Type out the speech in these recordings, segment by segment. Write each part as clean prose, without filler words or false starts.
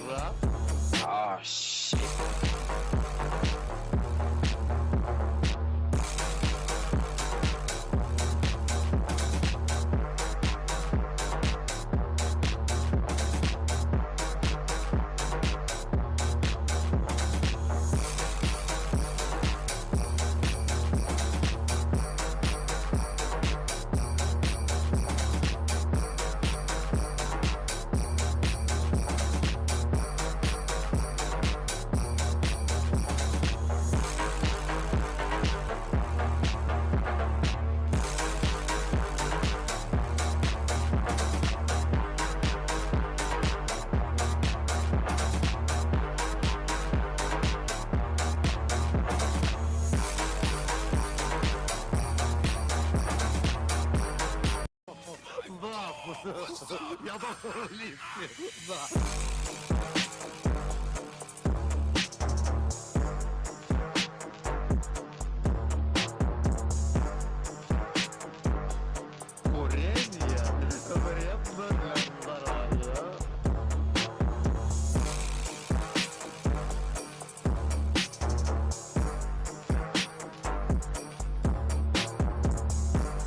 porra. Oh, shit. Ja to liście. Курение вредно для здоровья.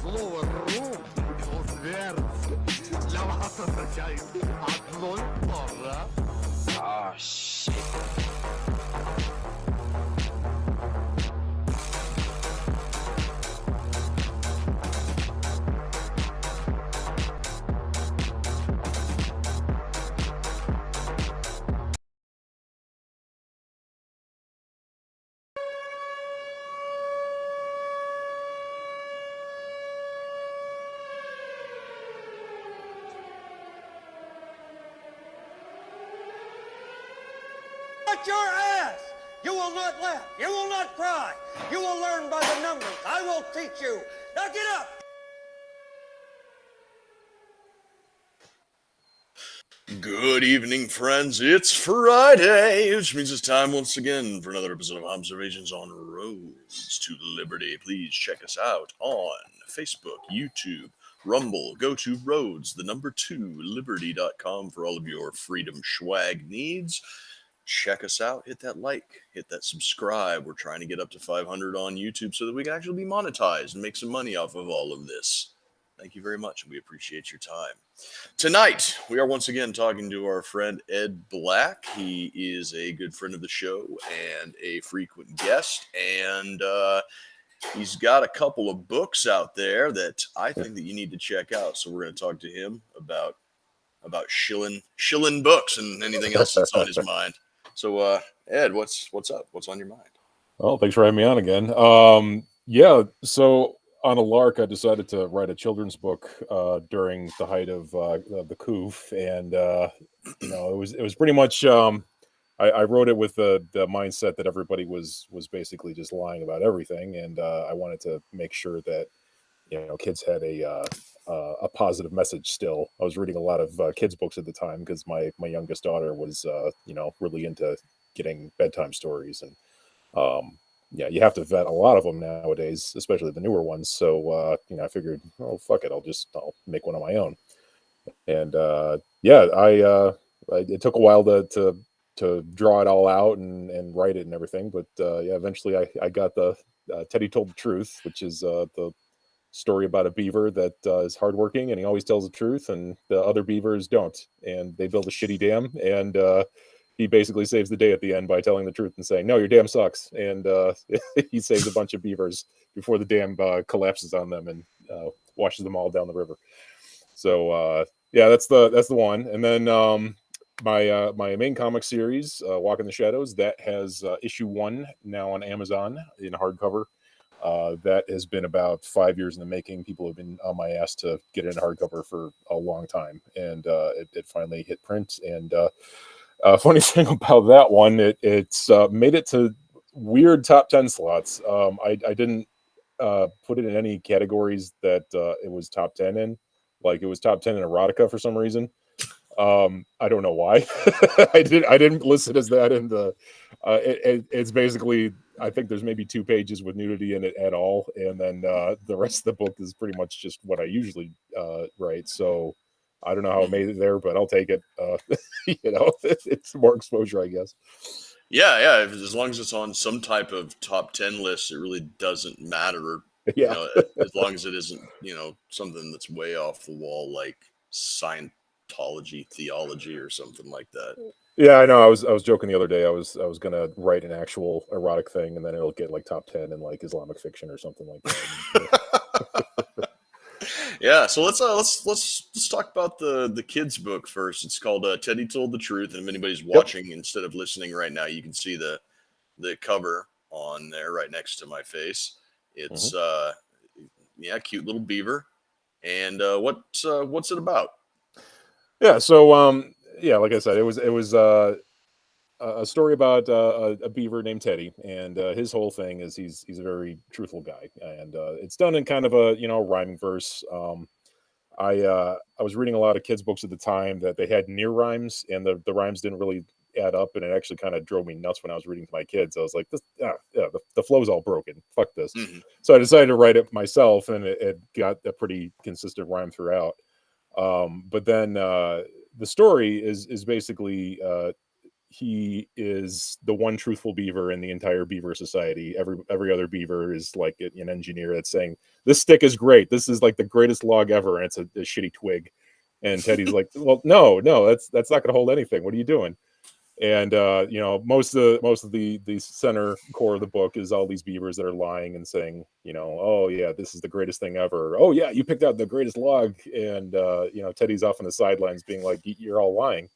Слово «рум» его зверь для вас означает одно и то же. Oh, shit. Shut your ass! You will not laugh. You will not cry. You will learn by the numbers. I will teach you. Now get up! Good evening, friends. It's Friday, which means it's time once again for another episode of Hobbservations on Roads to Liberty. Please check us out on Facebook, YouTube, Rumble. Go to roads, the number 2, liberty.com for all of your freedom swag needs. Check us out. Hit that like, hit that subscribe. We're trying to get up to 500 on YouTube so that we can actually be monetized and make some money off of all of this. Thank you very much, and we appreciate your time. Tonight, we are once again talking to our friend Ed Black. He is a good friend of the show and a frequent guest, and he's got a couple of books out there that I think that you need to check out. So we're going to talk to him about shilling books and anything else that's on his mind. So, Ed, what's up? What's on your mind? Well, thanks for having me on again. Yeah, so on a lark, I decided to write a children's book during the height of the coup, and it was pretty much. I wrote it with the mindset that everybody was basically just lying about everything, and I wanted to make sure that kids had a positive message. Still, I was reading a lot of kids books at the time because my youngest daughter was really into getting bedtime stories, and yeah, you have to vet a lot of them nowadays, especially the newer ones. So I figured, oh fuck it, I'll make one of my own. And yeah, it took a while to draw it all out and write it and everything, but yeah, eventually I got the Teddy Told the Truth, which is the story about a beaver that is hardworking and he always tells the truth, and the other beavers don't, and they build a shitty dam, and he basically saves the day at the end by telling the truth and saying, "No, your dam sucks," and he saves a bunch of beavers before the dam collapses on them and washes them all down the river. So yeah, that's the one. And then my main comic series, Walk in the Shadows, that has issue 1 now on Amazon in hardcover. That has been about 5 years in the making. People have been on my ass to get it in hardcover for a long time, and it finally hit print. And funny thing about that one, it's made it to weird top 10 slots. I didn't put it in any categories that it was top 10 in. Like, it was top 10 in erotica for some reason. I don't know why. I didn't list it as that in the it's basically, I think there's maybe 2 pages with nudity in it at all, and then the rest of the book is pretty much just what I usually write. So I don't know how it made it there, but I'll take it. It's more exposure, I guess. Yeah. As long as it's on some type of top 10 list, it really doesn't matter. Yeah. As long as it isn't, something that's way off the wall, like Scientology, theology, or something like that. Yeah, I know. I was joking the other day. I was gonna write an actual erotic thing, and then it'll get like top 10 in like Islamic fiction or something like that. Yeah, so let's talk about the kids book first. It's called Teddy Told the Truth, and if anybody's watching instead of listening right now, you can see the cover on there right next to my face. It's cute little beaver. And what's it about? Yeah. So yeah, like I said, it was a story about a beaver named Teddy, and his whole thing is he's a very truthful guy, and it's done in kind of a rhyming verse. I was reading a lot of kids books at the time that they had near rhymes, and the rhymes didn't really add up, and it actually kind of drove me nuts when I was reading to my kids. I was like, this, the flow's all broken. Fuck this. So I decided to write it myself, and it got a pretty consistent rhyme throughout. But then the story is basically he is the one truthful beaver in the entire beaver society. Every other beaver is like an engineer that's saying this stick is great. This is like the greatest log ever, and it's a shitty twig. And Teddy's like, well, no, that's not going to hold anything. What are you doing? And most of the center core of the book is all these beavers that are lying and saying, oh yeah, this is the greatest thing ever. Oh yeah, you picked out the greatest log, and Teddy's off on the sidelines being like, you're all lying.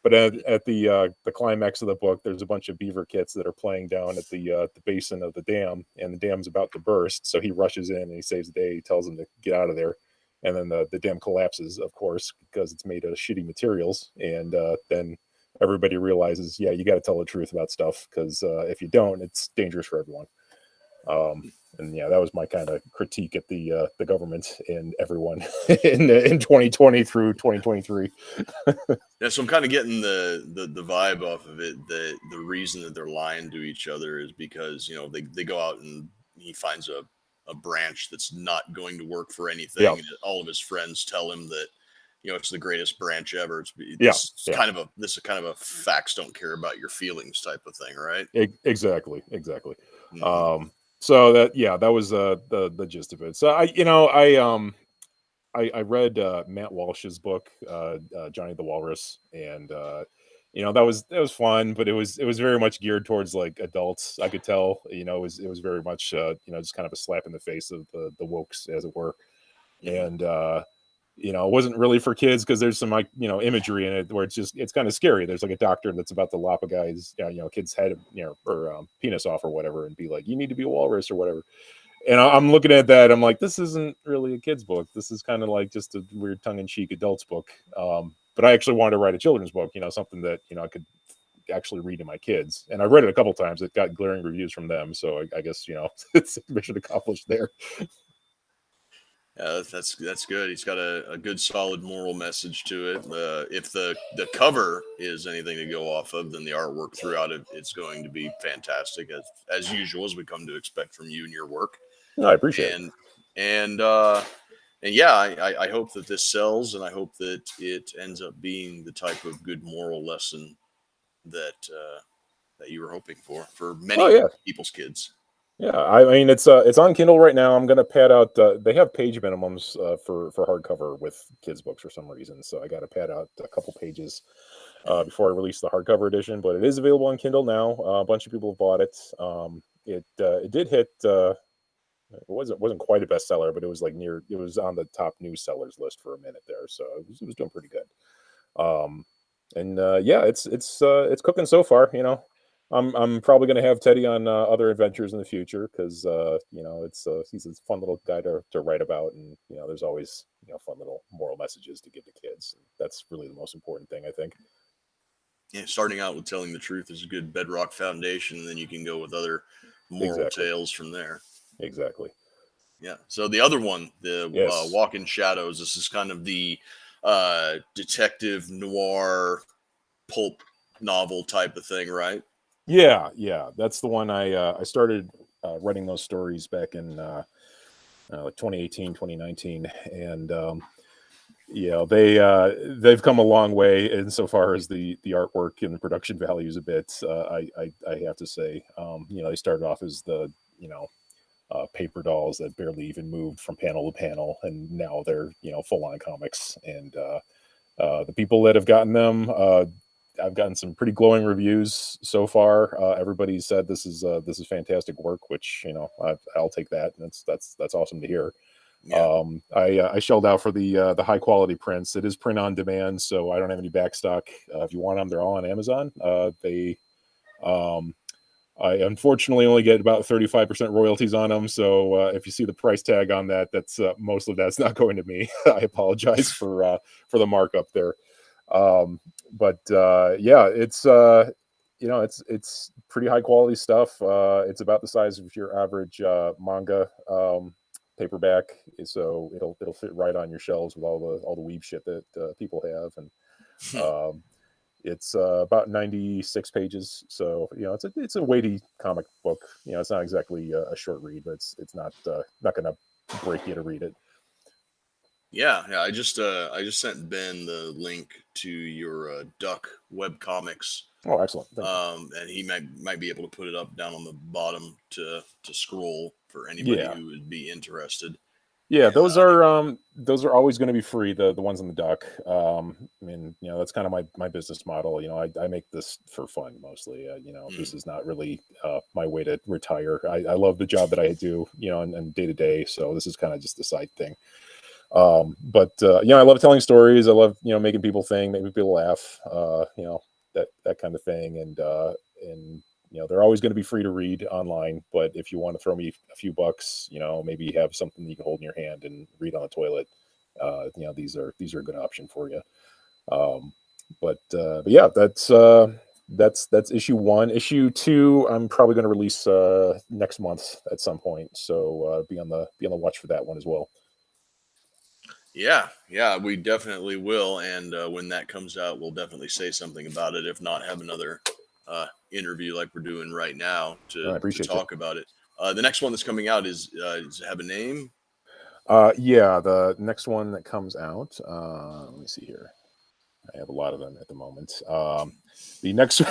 But at the climax of the book, there's a bunch of beaver kits that are playing down at the basin of the dam, and the dam's about to burst. So he rushes in and he saves the day. He tells them to get out of there, and then the dam collapses, of course, because it's made of shitty materials. And then everybody realizes, yeah, you got to tell the truth about stuff, because if you don't, it's dangerous for everyone. And yeah, that was my kind of critique at the government and everyone in 2020 through 2023. Yeah, so I'm kind of getting the vibe off of it. The reason that they're lying to each other is because they go out and he finds a branch that's not going to work for anything, Yeah. and all of his friends tell him that it's the greatest branch ever. This is kind of a facts don't care about your feelings type of thing, right? Exactly. So that was the gist of it. So I read Matt Walsh's book, Johnny the Walrus, and that was fun, but it was very much geared towards like adults. I could tell, it was very much just kind of a slap in the face of the wokes, as it were. And it wasn't really for kids, because there's some like imagery in it where it's kind of scary. There's like a doctor that's about to lop a guy's kid's head or penis off or whatever, and be like, you need to be a walrus or whatever. And I'm looking at that, I'm like, this isn't really a kid's book. This is kind of like just a weird tongue-in-cheek adult's book. But I actually wanted to write a children's book, something that I could actually read to my kids. And I read it a couple times. It got glaring reviews from them, so I guess it's mission accomplished there. Yeah, that's good. He's got a good solid moral message to it. If the cover is anything to go off of, then the artwork throughout it's going to be fantastic, as usual, as we come to expect from you and your work. No, I appreciate it. And yeah, I hope that this sells, and I hope that it ends up being the type of good moral lesson that you were hoping for many people's kids. Yeah, I mean it's on Kindle right now. I'm gonna pad out. They have page minimums for hardcover with kids books for some reason, so I got to pad out a couple pages before I release the hardcover edition. But it is available on Kindle now. A bunch of people have bought it. It did hit. It wasn't quite a bestseller, but it was like it was on the top news sellers list for a minute there, so it was doing pretty good. Yeah, it's cooking so far. I'm probably going to have Teddy on other adventures in the future, because he's a fun little guy to write about, and there's always fun little moral messages to give to kids. That's really the most important thing, I think. Yeah, starting out with telling the truth is a good bedrock foundation, and then you can go with other moral tales from there. Exactly. Yeah. So the other one, the Yes. Walk in Shadows, this is kind of the detective noir pulp novel type of thing, right? Yeah, that's the one. I started writing those stories back in like 2018, 2019, and they've come a long way insofar as the artwork and the production values a bit. I have to say, they started off as the paper dolls that barely even moved from panel to panel, and now they're full on comics. And the people that have gotten them, I've gotten some pretty glowing reviews so far. Everybody said this is fantastic work, which I'll take that. That's awesome to hear. Yeah. I shelled out for the high quality prints. It is print on demand, so I don't have any backstock. If you want them, they're all on Amazon. I unfortunately only get about 35% royalties on them. So if you see the price tag on that, that's most of that's not going to me. I apologize for the markup there. But it's it's pretty high quality stuff. It's about the size of your average manga paperback, so it'll fit right on your shelves with all the weeb shit that people have. And it's about 96 pages, so it's a weighty comic book. It's not exactly a short read, but it's not gonna break you to read it. Yeah. I just sent Ben the link to your Duck web comics. Oh, excellent! And he might be able to put it up down on the bottom to scroll for anybody Yeah. who would be interested. Yeah, And, those are always going to be free. The ones on the Duck. I mean, that's kind of my business model. I make this for fun mostly. This is not really my way to retire. I love the job that I do, and day to day. So this is kind of just a side thing. But I love telling stories. I love making people think, making people laugh. That kind of thing. And they're always going to be free to read online. But if you want to throw me a few bucks, maybe have something you can hold in your hand and read on the toilet. These are a good option for you. But yeah, that's issue 1. Issue 2, I'm probably going to release next month at some point. So be on the watch for that one as well. yeah, we definitely will. And when that comes out, we'll definitely say something about it. If not, have another interview like we're doing right now I to appreciate talk about it. The next one that's coming out does it have a name? Yeah, the next one that comes out. Let me see here. I have a lot of them at the moment. The next,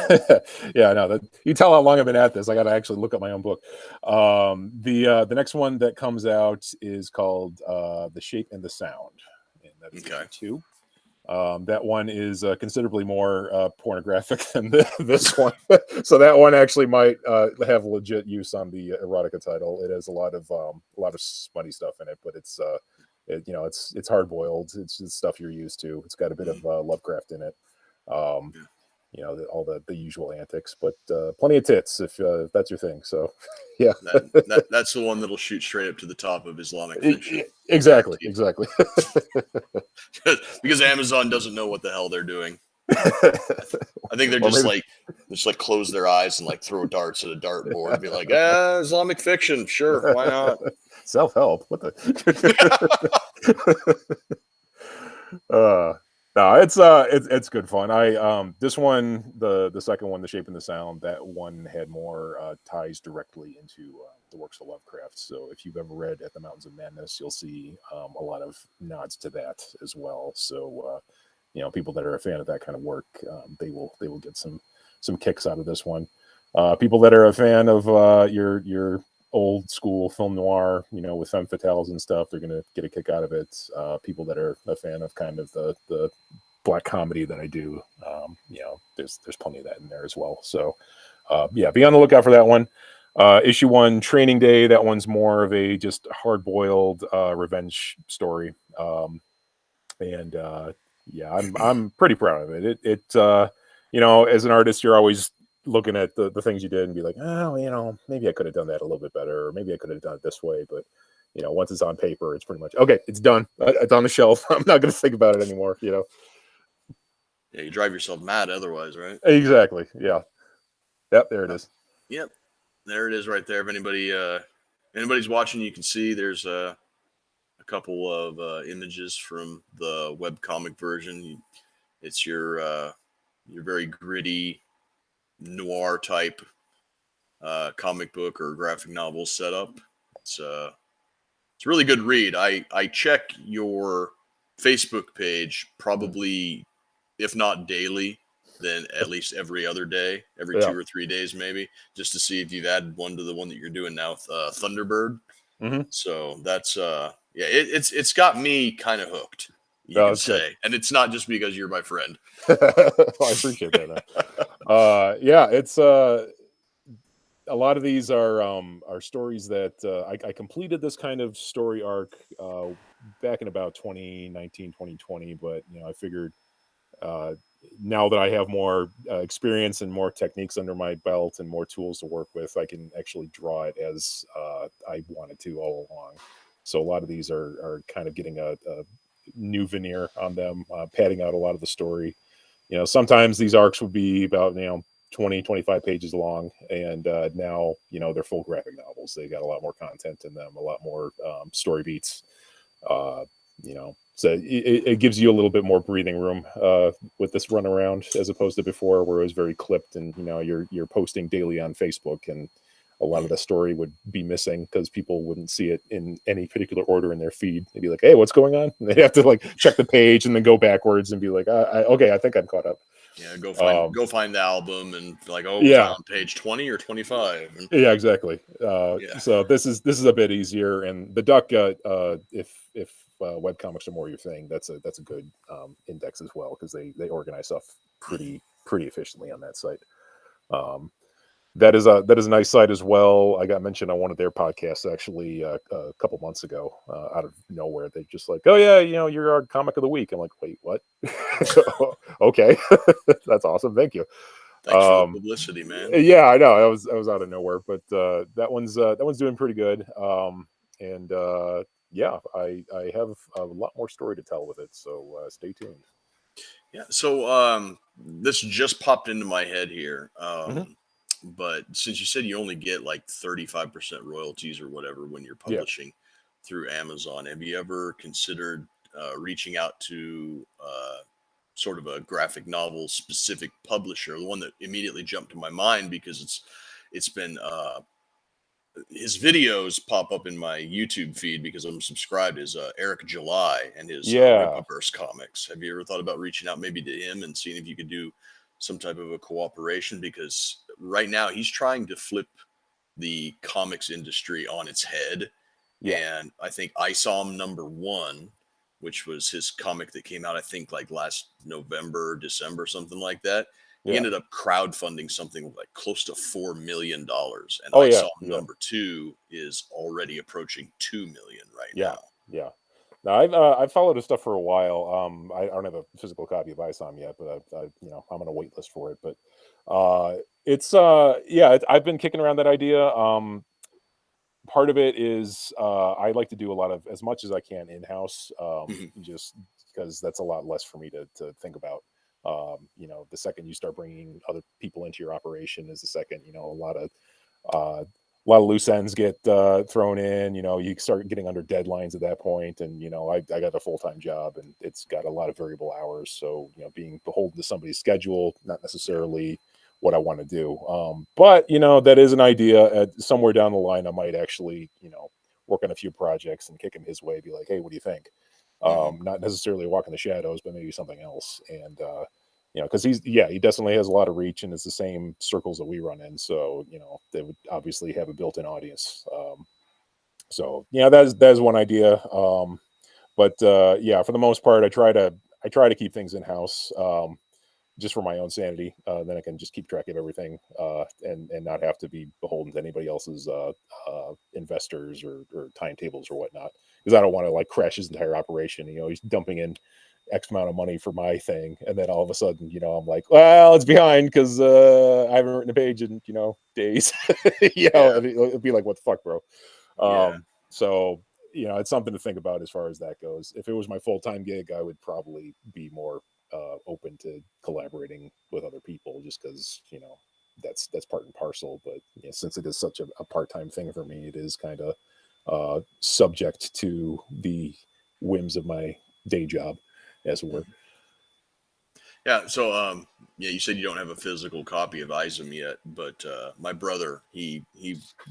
yeah, no, that you tell how long I've been at this. I got to actually look up my own book. The next one that comes out is called "The Shape and the Sound," and that is Okay. issue 2. That one is considerably more pornographic than this one, so that one actually might have legit use on the erotica title. It has a lot of smutty stuff in it, but it's hard boiled. It's stuff you're used to. It's got a bit of Lovecraft in it. Um, all the usual antics, but plenty of tits if that's your thing. So, yeah, That's the one that'll shoot straight up to the top of Islamic fiction. Exactly. Because Amazon doesn't know what the hell they're doing. I think they're just like close their eyes and like throw darts at a dartboard and be like, Islamic fiction, sure, why not? Self-help. What the? No, it's good fun. This one, the second one, The Shape and the Sound, that one had more ties directly into the works of Lovecraft. So if you've ever read At the Mountains of Madness, you'll see a lot of nods to that as well. So people that are a fan of that kind of work, they will get some kicks out of this one. People that are a fan of your old school film noir, with femme fatales and stuff, they're going to get a kick out of it. People that are a fan of kind of the black comedy that I do, there's plenty of that in there as well. So yeah, be on the lookout for that one. Issue 1, Training Day, that one's more of a just hard-boiled revenge story. And yeah, I'm pretty proud of it. It as an artist, you're always looking at the things you did and be like, oh, maybe I could have done that a little bit better, or maybe I could have done it this way. But once it's on paper, it's pretty much okay. It's done. It's on the shelf. I'm not going to think about it anymore. Yeah, you drive yourself mad otherwise, right? Exactly. Yeah. Yep. There it is. Yep, there it is right there. If anybody's watching, you can see there's a couple of images from the webcomic version. It's your very gritty noir type comic book or graphic novel setup. It's a really good read. I check your Facebook page probably, if not daily, then at least every other day, every Yeah. 2 or 3 days maybe, just to see if you've added one to the one that you're doing now with Thunderbird. Mm-hmm. So that's yeah, it's got me kind of hooked, you Oh, can that's good. say, and it's not just because you're my friend. Well, I appreciate that, man. Yeah, it's a lot of these are stories that I completed this kind of story arc back in about 2019, 2020, but I figured uh, now that I have more experience and more techniques under my belt and more tools to work with, I can actually draw it as I wanted to all along. So a lot of these are kind of getting a new veneer on them, padding out a lot of the story. Sometimes these arcs would be about 20, 25 pages long, and now they're full graphic novels. They got a lot more content in them, a lot more story beats. uh so it gives you a little bit more breathing room with this run around, as opposed to before, where it was very clipped, and you're posting daily on Facebook, and a lot of the story would be missing because people wouldn't see it in any particular order in their feed. They'd be like, "Hey, what's going on?" And they'd have to like check the page and then go backwards and be like, "Okay, I think I'm caught up." Yeah, Um, go find the album and like, oh, was I yeah, on page 20 or 25? And yeah, exactly. yeah, So this is a bit easier, and the duck, if webcomics are more your thing, that's a good index as well, because they organize stuff pretty efficiently on that site. Um, that is a nice site as well. I got mentioned on one of their podcasts actually a couple months ago, out of nowhere. They just like, "Oh yeah, you're our comic of the week." I'm like, "Wait, what?" Okay, that's awesome. Thank you. thanks for the Um, publicity, man. yeah, I know. I was out of nowhere, but that one's doing pretty good. And yeah, I have a lot more story to tell with it. So stay tuned. Yeah, so this just popped into my head here. Hmm. But since you said you only get like 35% royalties or whatever when you're Yeah, publishing through Amazon, have you ever considered reaching out to sort of a graphic novel specific publisher? The one that immediately jumped to my mind because it's been his videos pop up in my YouTube feed because I'm subscribed, is Eric July and his yeah, Ripaverse comics. Have you ever thought about reaching out maybe to him and seeing if you could do some type of a cooperation? Because right now he's trying to flip the comics industry on its head. yeah, And I think I saw him #1, which was his comic that came out, I think like last November, December, something like that. He yeah. ended up crowdfunding something like close to $4 million, and Oh I yeah, saw yeah, #2 is already approaching 2 million right yeah, now. yeah. Now I've followed his stuff for a while. I don't have a physical copy of ISOM yet, but I'm on a wait list for it. But it's yeah, I've been kicking around that idea. Part of it is I like to do a lot of, as much as I can, in house, Mhm. just because that's a lot less for me to think about. The second you start bringing other people into your operation is the second a lot of loose ends get thrown in. You start getting under deadlines at that point, and I got a full time job, and it's got a lot of variable hours. So being beholden to somebody's schedule, not necessarily what I want to do. But that is an idea. Somewhere down the line, I might actually work on a few projects and kick him his way. Be like, hey, what do you think? Mhm. Not necessarily walk in the shadows, but maybe something else. And because he definitely has a lot of reach, and it's the same circles that we run in. So they would obviously have a built-in audience. So yeah, that's one idea. But yeah, for the most part, I try to keep things in house. Just for my own sanity. Then I can just keep track of everything, and not have to be beholden to anybody else's investors or timetables or whatnot. Because I don't want to like crash his entire operation. He's dumping in X amount of money for my thing, and then all of a sudden, I'm like, well, it's behind because I haven't written a page in days. Yeah, It'd be like, what the fuck, bro? yeah. So it's something to think about as far as that goes. If it was my full time gig, I would probably be more open to collaborating with other people, just because that's part and parcel. But since it is such a part time thing for me, it is kind of subject to the whims of my day job, as it were. Yeah, so yeah, you said you don't have a physical copy of ISOM yet, but my brother, he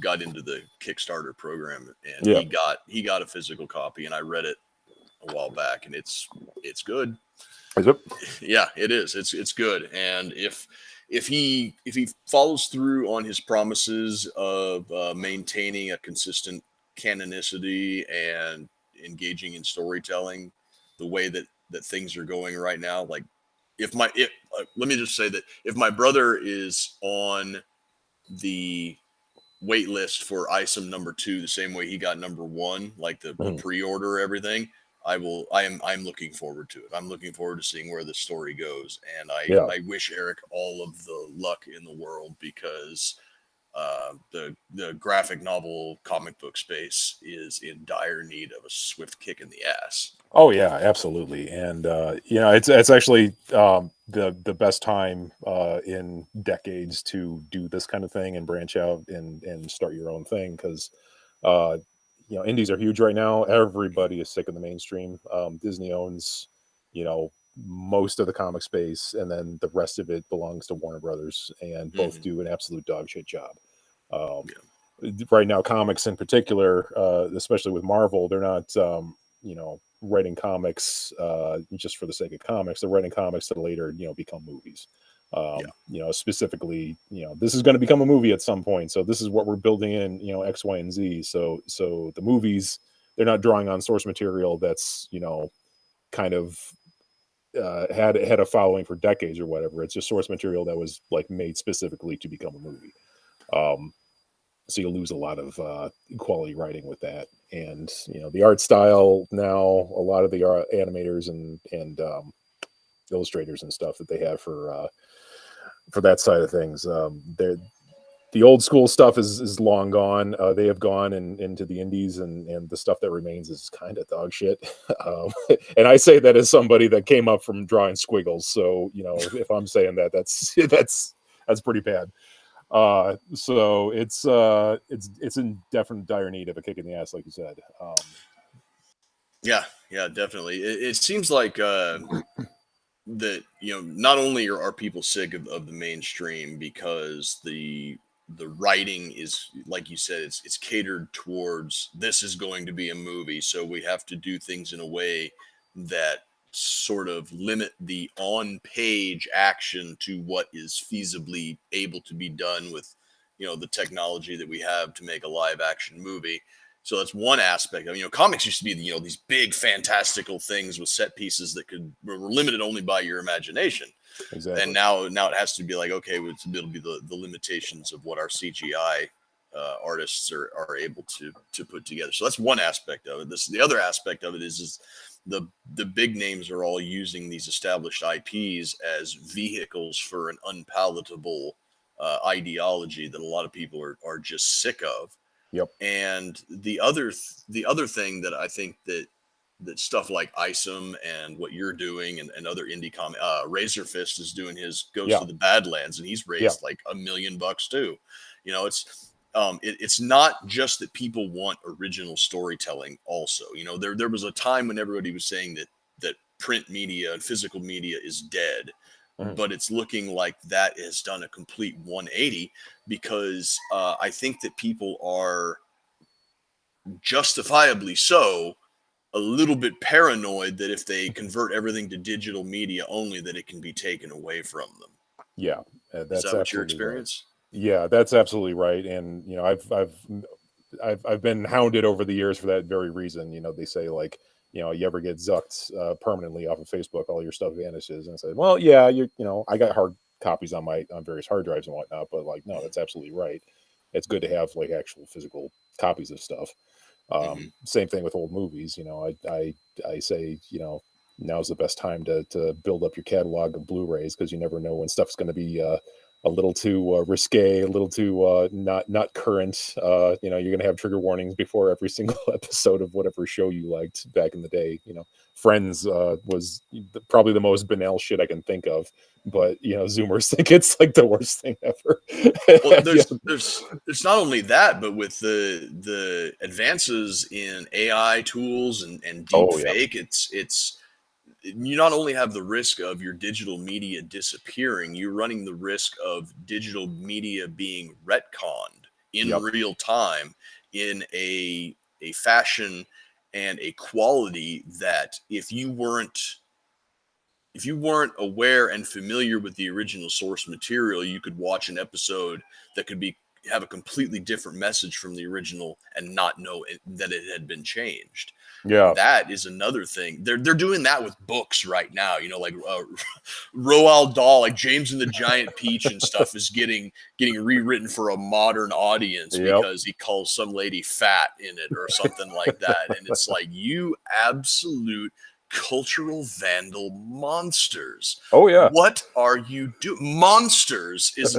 got into the Kickstarter program and Yeah. he got a physical copy, and I read it a while back, and it's good. Is it? Yeah, it is. It's good. And if he follows through on his promises of maintaining a consistent canonicity and engaging in storytelling, the way that things are going right now, like if let me just say that if my brother is on the wait list for ISOM number 2, the same way he got number 1, like the Mhm. pre-order everything. I'm looking forward to it. I'm looking forward to seeing where the story goes, and Yeah. I wish Eric all of the luck in the world because the graphic novel comic book space is in dire need of a swift kick in the ass. Oh yeah, absolutely. And it's actually the best time in decades to do this kind of thing and branch out and start your own thing because uh, indies are huge right now. Everybody is sick of the mainstream. Disney owns you know most of the comic space, and then the rest of it belongs to Warner Brothers, and both Hmm. do an absolute dog shit job. Um, Yeah. right now, comics in particular, especially with Marvel, they're not writing comics just for the sake of comics. They're writing comics that later become movies. Yeah. Specifically, this is going to become a movie at some point, so this is what we're building in, X, Y, and Z. So the movies, they're not drawing on source material that's kind of had a following for decades or whatever. It's just source material that was like made specifically to become a movie. Um, so you lose a lot of quality writing with that, and the art style now. A lot of the animators and illustrators and stuff that they have for that side of things, the old school stuff is long gone. They have gone into the indies, and the stuff that remains is kind of dog shit. And I say that as somebody that came up from drawing squiggles, so if I'm saying that, that's that's pretty bad. So it's in definite dire need of a kick in the ass, like you said. Yeah. Yeah. Definitely. It seems like that not only are people sick of the mainstream because the writing is, like you said, it's catered towards this is going to be a movie, so we have to do things in a way that sort of limit the on page action to what is feasibly able to be done with the technology that we have to make a live action movie. So that's one aspect of comics used to be these big fantastical things with set pieces that were limited only by your imagination, and Exactly. now it has to be like, okay, well, it'll be the limitations of what our CGI artists are able to put together. So that's one aspect of it. The other aspect of it is the big names are all using these established IPs as vehicles for an unpalatable ideology that a lot of people are just sick of. Yep. And the other thing that I think that stuff like Isom and what you're doing and other indie comic, Razor Fist is doing his Goes Yeah. to the Badlands, and he's Yeah. raised like $1 million too. It's not just that people want original storytelling. Also, there was a time when everybody was saying that print media and physical media is dead, Mhm. but it's looking like that has done a complete 180 because I think that people are justifiably so a little bit paranoid that if they convert everything to digital media only that it can be taken away from them. Yeah. Is That's that what your absolutely right. experience? Yeah, that's absolutely right. And I've been hounded over the years for that very reason. They say like, you ever get zucked permanently off of Facebook, all your stuff vanishes. And I said, well, yeah, I got hard copies on various hard drives and whatnot, but like, no, that's absolutely right. It's good to have like actual physical copies of stuff. Hmm. Same thing with old movies. I say, now's the best time to build up your catalog of Blu-rays because you never know when stuff's going to be a little too risque, a little too not current. You're going to have trigger warnings before every single episode of whatever show you liked back in the day. Friends was probably the most banal shit I can think of, but Zoomers think it's like the worst thing ever. Well, Yeah. there's not only that, but with the advances in AI tools and deep Oh yeah. fake, it's you not only have the risk of your digital media disappearing, you're running the risk of digital media being retconned in Yep. real time in a fashion and a quality that if you weren't aware and familiar with the original source material, you could watch an episode that could have a completely different message from the original and not know that it had been changed. Yeah. That is another thing. They're doing that with books right now. Like Roald Dahl, like James and the Giant Peach and stuff is getting rewritten for a modern audience because he calls some lady fat in it or something like that. And it's like, you absolute cultural vandal monsters. Oh yeah. What are you doing? Monsters is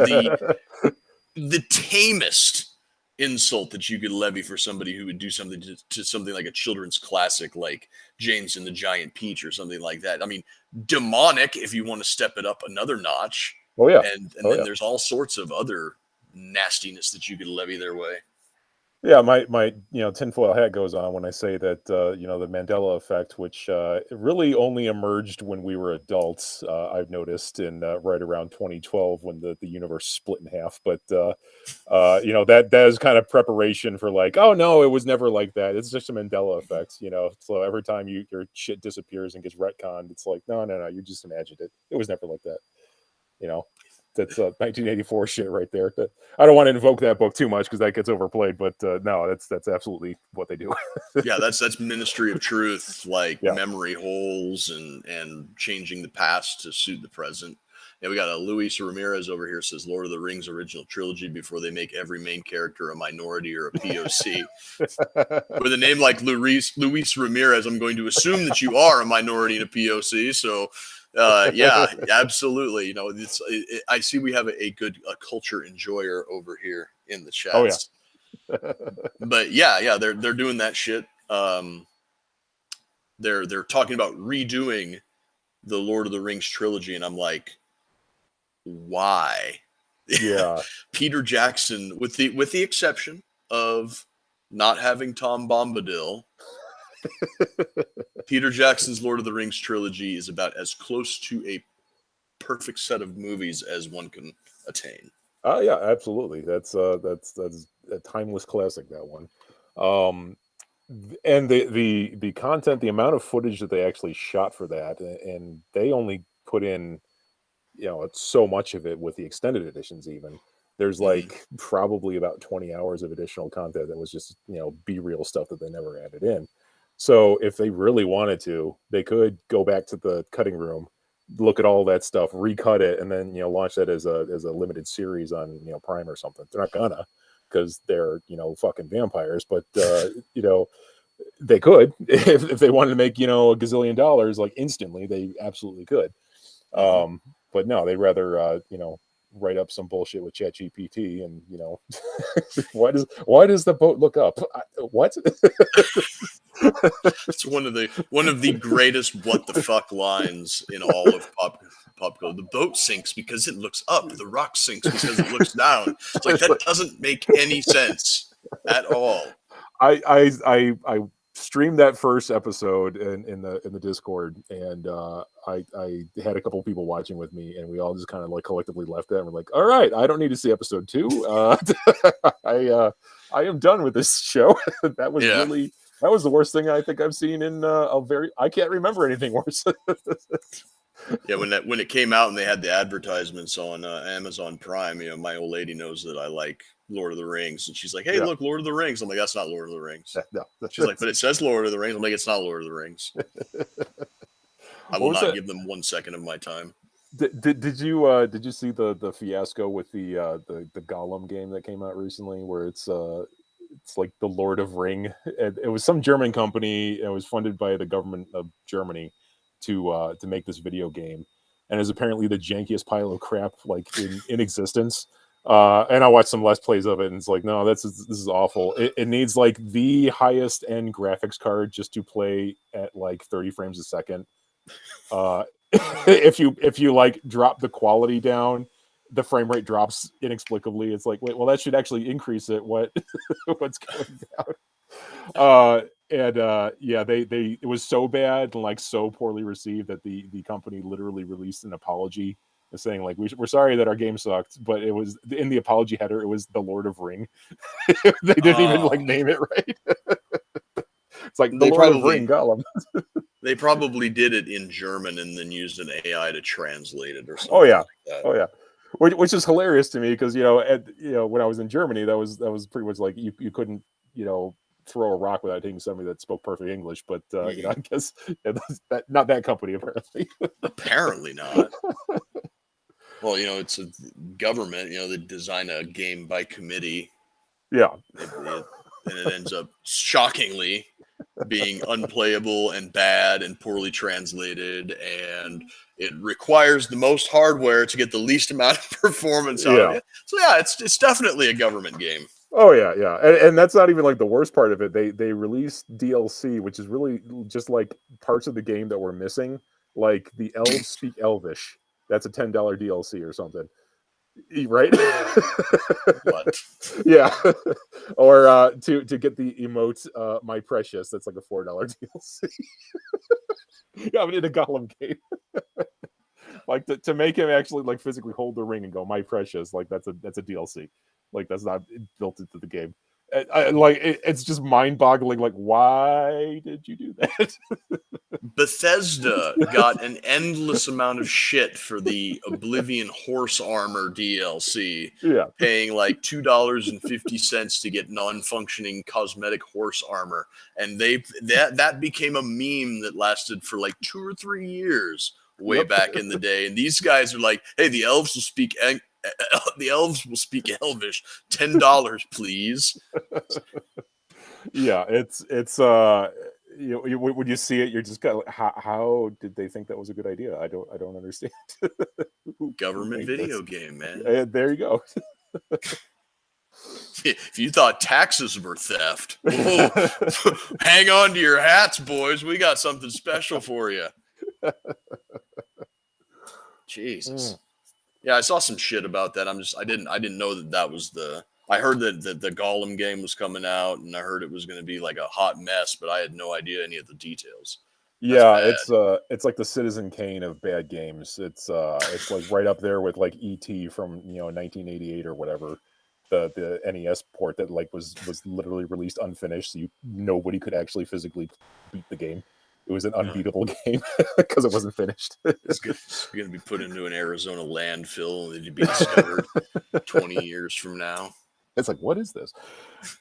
the tamest insult that you could levy for somebody who would do something to something like a children's classic like James and the Giant Peach or something like that. I mean, demonic if you want to step it up another notch. Oh yeah. And then there's all sorts of other nastiness that you could levy their way. Yeah, my tinfoil hat goes on when I say that the Mandela effect, which really only emerged when we were adults. I've noticed in right around 2012 when the universe split in half. But that is kind of preparation for like, oh no, it was never like that. It's just a Mandela effect, So every time your shit disappears and gets retconned, it's like, no, you just imagined it. It was never like that. That's 1984 shit right there. I don't want to invoke that book too much because that gets overplayed, but no, that's absolutely what they do. Yeah, that's Ministry of Truth, like memory holes and changing the past to suit the present. Yeah, we got a Luis Ramirez over here says Lord of the Rings original trilogy before they make every main character a minority or a POC. With a name like Luis Ramirez, I'm going to assume that you are a minority and a POC. So yeah, absolutely. I see we have a good culture enjoyer over here in the chat. Oh yeah. But yeah, they're doing that shit. They're talking about redoing the Lord of the Rings trilogy, and I'm like, why? Yeah. Peter Jackson, with the exception of not having Tom Bombadil, Peter Jackson's Lord of the Rings trilogy is about as close to a perfect set of movies as one can attain. Oh yeah, absolutely. That's a timeless classic, that one. And the content, the amount of footage that they actually shot for that, and they only put in it's so much of it with the extended editions. Even there's like probably about 20 hours of additional content that was just B-reel stuff that they never added in. So if they really wanted to, they could go back to the cutting room, look at all that stuff, recut it, and then launch that as a limited series on Prime or something. They're not gonna, because they're fucking vampires, but they could if they wanted to make a gazillion dollars like instantly, they absolutely could. But no, they'd rather write up some bullshit with ChatGPT and why does the boat look up? What? It's one of the greatest what the fuck lines in all of pop culture. The boat sinks because it looks up. The rock sinks because it looks down. It's like, that doesn't make any sense at all. I streamed that first episode in the Discord, and I had a couple of people watching with me, and we all just kind of like collectively left that, and we're like, all right, I don't need to see episode 2. I am done with this show. That was that was the worst thing I think I've seen in I can't remember anything worse. Yeah, when it came out and they had the advertisements on Amazon Prime, my old lady knows that I like Lord of the Rings, and she's like, "Hey, look, Lord of the Rings." I'm like, "That's not Lord of the Rings." No. She's like, "But it says Lord of the Rings." I'm like, "It's not Lord of the Rings." I will not give them 1 second of my time. Did you see the fiasco with the Gollum game that came out recently, where it's like the Lord of Ring? It was some German company. It was funded by the government of Germany to make this video game, and is apparently the jankiest pile of crap like in existence. And I watched some Let's Plays of it, and it's like, no, this is awful. It needs like the highest end graphics card just to play at like 30 frames a second. If you like drop the quality down, the frame rate drops inexplicably. It's like, wait, well, that should actually increase it. What's going down? It was so bad and like so poorly received that the company literally released an apology saying like, we're sorry that our game sucked, but it was in the apology header, it was the Lord of Ring. They didn't even like name it right. It's like the They Lord of probably- Ring Gollum. They probably did it in German and then used an AI to translate it or something. Oh yeah, like that. oh yeah. Which is hilarious to me because when I was in Germany, that was pretty much like you couldn't throw a rock without hitting somebody that spoke perfect English. But I guess not that company apparently. Apparently not. Well, it's a government. They design a game by committee. Yeah. And it ends up shockingly being unplayable and bad and poorly translated, and it requires the most hardware to get the least amount of performance out of it. So yeah, it's definitely a government game. Oh yeah, yeah, and that's not even like the worst part of it. They released DLC, which is really just like parts of the game that were missing. Like the elves speak Elvish. That's a $10 DLC or something, right? What? Yeah, or to get the emote, my precious. That's like a $4 DLC. Yeah, but in a Gollum game. Like to make him actually like physically hold the ring and go my precious, like that's a DLC. Like that's not built into the game. It's just mind-boggling. Like, why did you do that? Bethesda got an endless amount of shit for the Oblivion Horse Armor DLC. Yeah, paying like $2.50 to get non-functioning cosmetic horse armor, and that became a meme that lasted for like 2 or 3 years way back in the day. And these guys are like, "Hey, the elves will speak Elvish. $10, please." Yeah, it's when you see it, you're just kind of like, how did they think that was a good idea? I don't understand. Government video game, man. There you go. If you thought taxes were theft, whoa, hang on to your hats, boys. We got something special for you. Jesus. Yeah, I saw some shit about that. I didn't know that was the. I heard that the Gollum game was coming out, and I heard it was going to be like a hot mess, but I had no idea any of the details. Yeah, it's like the Citizen Kane of bad games. It's like right up there with like E.T. from 1988 or whatever. The NES port that like was literally released unfinished, so nobody could actually physically beat the game. It was an unbeatable game because it wasn't finished. It's going to be put into an Arizona landfill and it'd be discovered 20 years from now. It's like, what is this?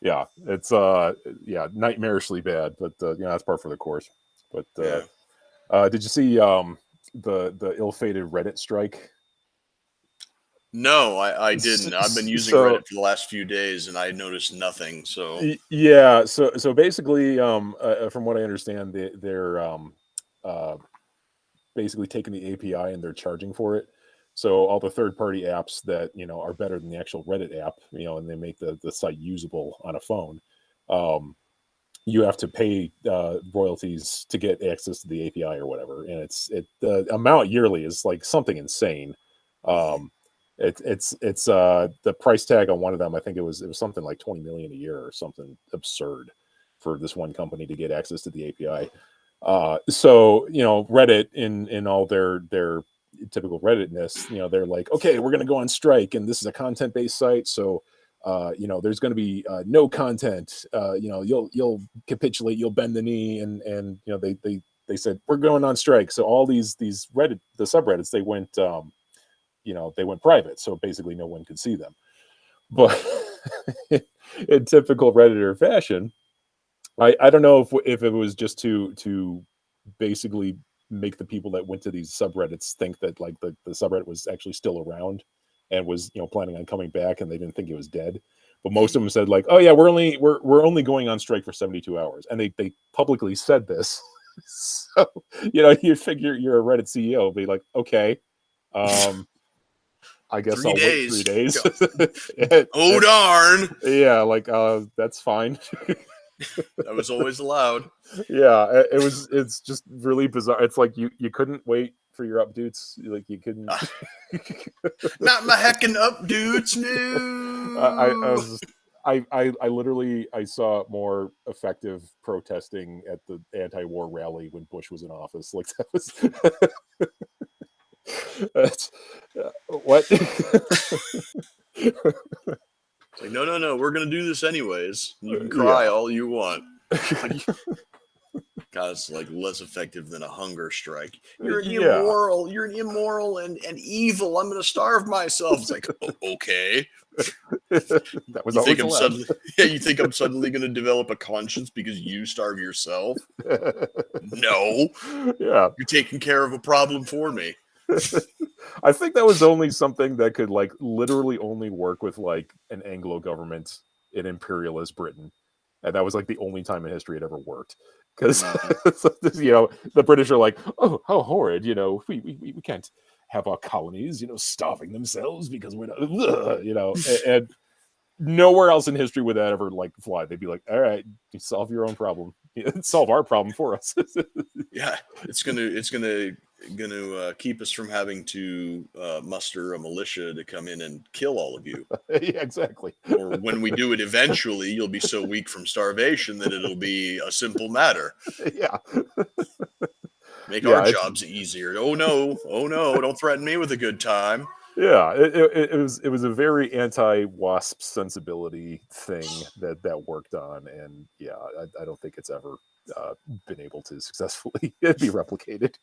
Yeah, it's nightmarishly bad, but that's par for the course. But did you see the ill-fated Reddit strike? No, I didn't. I've been using Reddit for the last few days, and I noticed nothing. So yeah, so basically, from what I understand, they're basically taking the API and they're charging for it. So all the third-party apps that are better than the actual Reddit app, and they make the site usable on a phone. You have to pay royalties to get access to the API or whatever, and the amount yearly is like something insane. It's the price tag on one of them. I think it was something like 20 million a year or something absurd for this one company to get access to the API. So Reddit in all their typical Redditness, they're like, okay, we're going to go on strike, and this is a content-based site, so there's going to be no content. You'll capitulate, you'll bend the knee, and they said we're going on strike. So all these Reddit, the subreddits, they went they went private, so basically no one could see them. But in typical Redditor fashion, I don't know if it was just to basically make the people that went to these subreddits think that like the subreddit was actually still around and was planning on coming back, and they didn't think it was dead. But most of them said like, oh yeah, we're only going on strike for 72 hours, and they publicly said this. So you figure you're a Reddit CEO, be like, okay, I guess 3 I'll days. wait 3 days. Oh darn! Yeah, like that's fine. That was always allowed. Yeah, it's just really bizarre. It's like you couldn't wait for your updates. Like you couldn't. Not my heckin' updates, no. I literally saw more effective protesting at the anti-war rally when Bush was in office. Like that was. That's what. It's like, no, we're gonna do this anyways. You can cry all you want. God, it's like less effective than a hunger strike. You're an Yeah. immoral. You're an immoral and evil. I'm going to starve myself. It's like, okay. That was You think always I'm allowed. suddenly? Yeah, you think I'm suddenly going to develop a conscience because you starve yourself? No, Yeah. you're taking care of a problem for me. I think that was only something that could like literally only work with like an Anglo government in imperialist Britain. And that was like the only time in history it ever worked. Because you know, the British are like, oh, how horrid, you know, we can't have our colonies, you know, starving themselves because we're not, you know, and nowhere else in history would that ever like fly. They'd be like, all right, you solve your own problem. Solve our problem for us. Yeah, it's gonna keep us from having to muster a militia to come in and kill all of you. Yeah, exactly. Or when we do it eventually, you'll be so weak from starvation that it'll be a simple matter. Yeah. Make Yeah, our jobs easier. Oh no, don't threaten me with a good time. yeah, it was a very anti-wasp sensibility thing that worked on, and yeah, I don't think it's ever been able to successfully be replicated.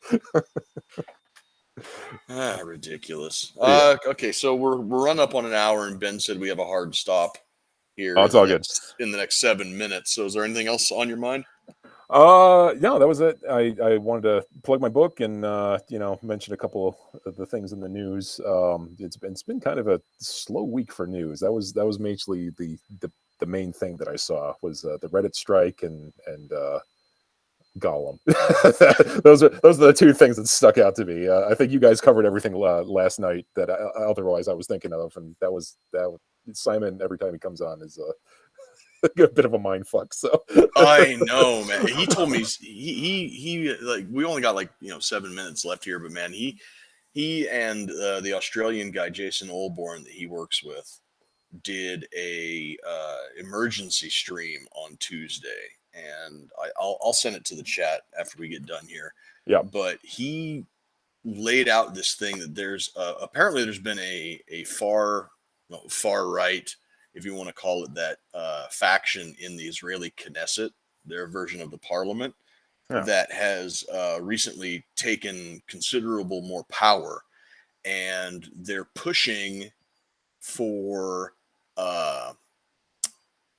Ridiculous. Yeah. Okay, so we're run up on an hour, and Ben said we have a hard stop here Oh, it's all good. in the next 7 minutes. So, is there anything else on your mind? No, that was it. I wanted to plug my book and you know, mention a couple of the things in the news. It's been kind of a slow week for news. That was mainly the main thing that I saw was the Reddit strike and Gollum. Those are the two things that stuck out to me. I think you guys covered everything last night that otherwise I was thinking of, and that Simon every time he comes on is a bit of a mind fuck. So I know, man. He told me he like we only got like 7 minutes left here, but man, he and the Australian guy Jason Olborn that he works with did a emergency stream on Tuesday, and I'll send it to the chat after we get done here. yeah, But he laid out this thing that there's apparently there's been a far right, if you want to call it that, faction in the Israeli Knesset, their version of the parliament, yeah. that has recently taken considerable more power, and they're pushing for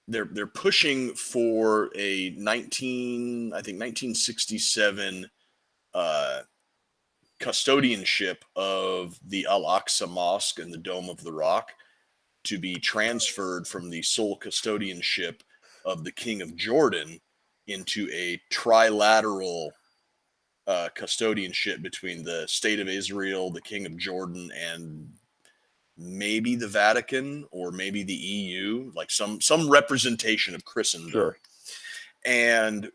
they're pushing for a 1967 custodianship of the Al-Aqsa Mosque and the Dome of the Rock to be transferred from the sole custodianship of the King of Jordan into a trilateral custodianship between the State of Israel, the King of Jordan, and maybe the Vatican or maybe the EU, like some representation of Christendom. Sure. And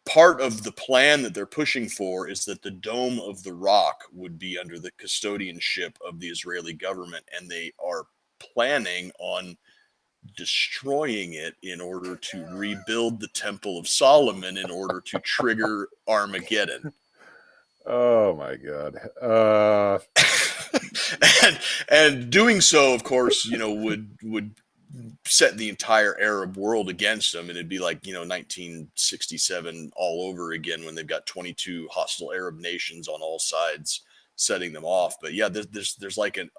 part of the plan that they're pushing for is that the Dome of the Rock would be under the custodianship of the Israeli government, and they are planning on destroying it in order to rebuild the Temple of Solomon in order to trigger Armageddon. Oh my god. And doing so, of course, would set the entire Arab world against them, and it'd be like 1967 all over again when they've got 22 hostile Arab nations on all sides setting them off. But yeah, there's like an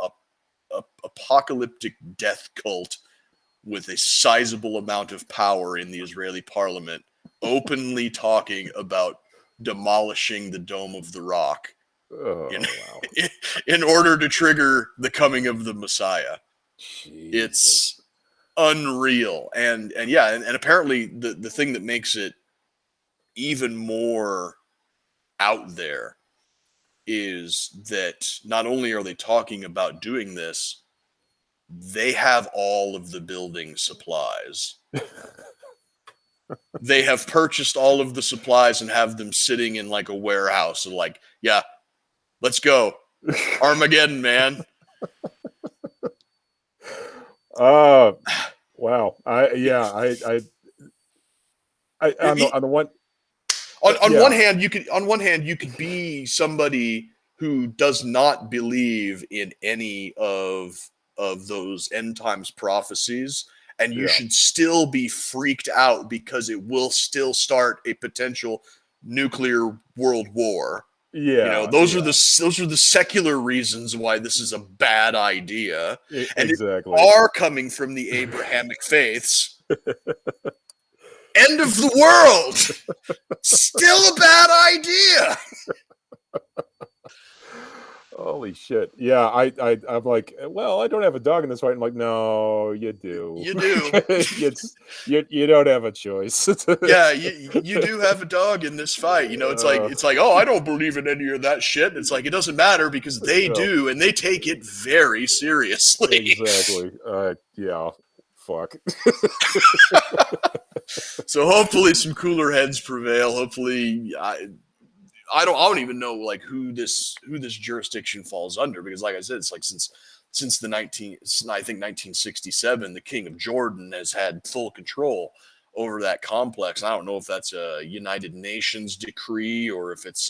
apocalyptic death cult with a sizable amount of power in the Israeli parliament, openly talking about demolishing the Dome of the Rock Oh, wow. in order to trigger the coming of the Messiah. Jesus. It's unreal. And yeah, and apparently the thing that makes it even more out there is that not only are they talking about doing this, they have all of the building supplies. They have purchased all of the supplies and have them sitting in like a warehouse and like, yeah, let's go. Armageddon, man. Wow. On the one On yeah, one hand you could be somebody who does not believe in any of those end times prophecies, and you yeah. should still be freaked out because it will still start a potential nuclear world war. Yeah, those are yeah. the secular reasons why this is a bad idea. And if Exactly. you are coming from the Abrahamic faiths, end of the world. Still a bad idea. Holy shit. Yeah, I'm like, well, I don't have a dog in this fight. I'm like, no, you do. You do. You don't have a choice. Yeah, you do have a dog in this fight. It's like, oh, I don't believe in any of that shit. It's like, it doesn't matter because they do, and they take it very seriously. Exactly. Yeah. Fuck. So hopefully some cooler heads prevail. Hopefully, I don't even know like who this jurisdiction falls under, because like I said, it's like since the 1967, the King of Jordan has had full control over that complex. I don't know if that's a United Nations decree or if it's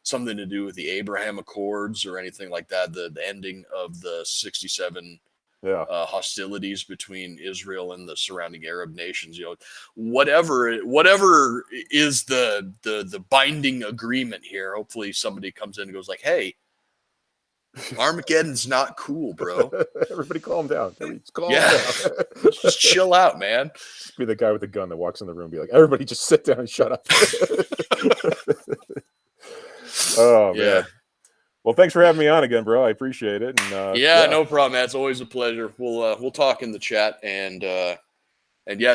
something to do with the Abraham Accords or anything like that. The ending of the 67 hostilities between Israel and the surrounding Arab nations. Whatever is the binding agreement here. Hopefully somebody comes in and goes like, "Hey, Armageddon's not cool, bro. Everybody calm down. Calm down. Just chill out, man." Just be the guy with the gun that walks in the room and be like, "Everybody just sit down and shut up." Oh, yeah. Man. Well, thanks for having me on again, bro. I appreciate it. And no problem, man. It's always a pleasure. We'll talk in the chat, and yeah.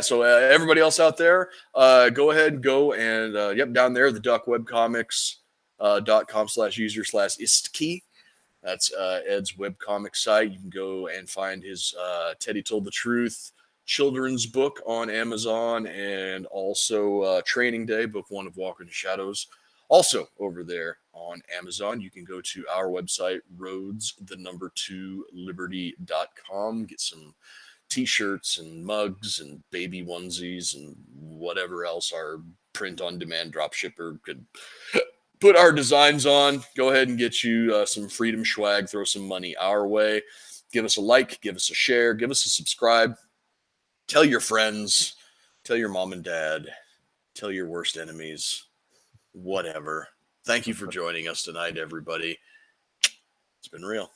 So everybody else out there, go ahead and go and down there, the duckwebcomics.com/user/istkey. That's Ed's webcomic site. You can go and find his Teddy Told the Truth children's book on Amazon, and also Training Day, book 1 of Walker in the Shadows, also over there on Amazon. You can go to our website, roads2liberty.com, get some t-shirts and mugs and baby onesies and whatever else our print-on-demand dropshipper could put our designs on. Go ahead and get you some freedom swag, throw some money our way. Give us a like, give us a share, give us a subscribe. Tell your friends, tell your mom and dad, tell your worst enemies, whatever. Thank you for joining us tonight, everybody. It's been real.